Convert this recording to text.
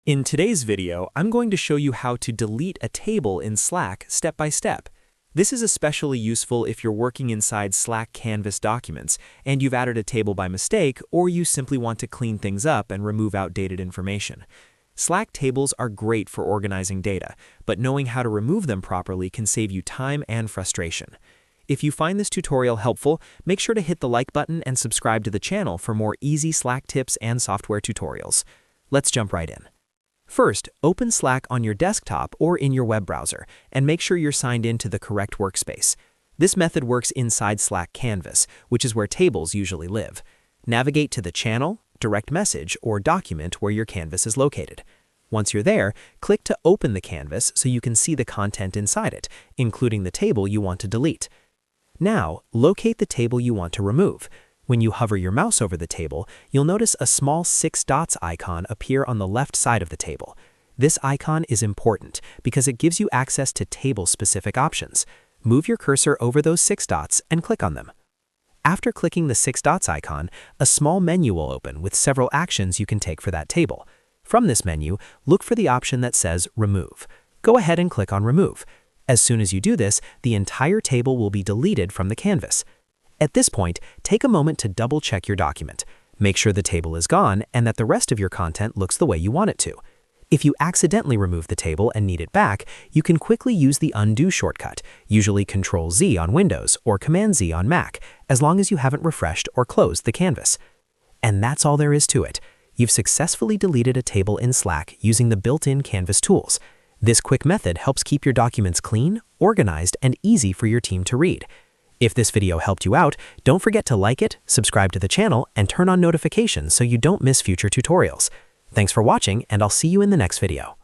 In today's video, I'm going to show you how to delete a table in Slack step by step. This is especially useful if you're working inside Slack Canvas documents and you've added a table by mistake, or you simply want to clean things up and remove outdated information. Slack tables are great for organizing data, but knowing how to remove them properly can save you time and frustration. If you find this tutorial helpful, make sure to hit the like button and subscribe to the channel for more easy Slack tips and software tutorials. Let's jump right in. First, open Slack on your desktop or in your web browser, and make sure you're signed in to the correct workspace. This method works inside Slack Canvas, which is where tables usually live. Navigate to the channel, direct message, or document where your canvas is located. Once you're there, click to open the canvas so you can see the content inside it, including the table you want to delete. Now, locate the table you want to remove. When you hover your mouse over the table, you'll notice a small 6 dots icon appear on the left side of the table. This icon is important because it gives you access to table-specific options. Move your cursor over those 6 dots and click on them. After clicking the 6 dots icon, a small menu will open with several actions you can take for that table. From this menu, look for the option that says Remove. Go ahead and click on Remove. As soon as you do this, the entire table will be deleted from the canvas. At this point, take a moment to double-check your document. Make sure the table is gone and that the rest of your content looks the way you want it to. If you accidentally remove the table and need it back, you can quickly use the Undo shortcut, usually Ctrl-Z on Windows or Command-Z on Mac, as long as you haven't refreshed or closed the canvas. And that's all there is to it. You've successfully deleted a table in Slack using the built-in Canvas tools. This quick method helps keep your documents clean, organized, and easy for your team to read. If this video helped you out, don't forget to like it, subscribe to the channel, and turn on notifications so you don't miss future tutorials. Thanks for watching, and I'll see you in the next video.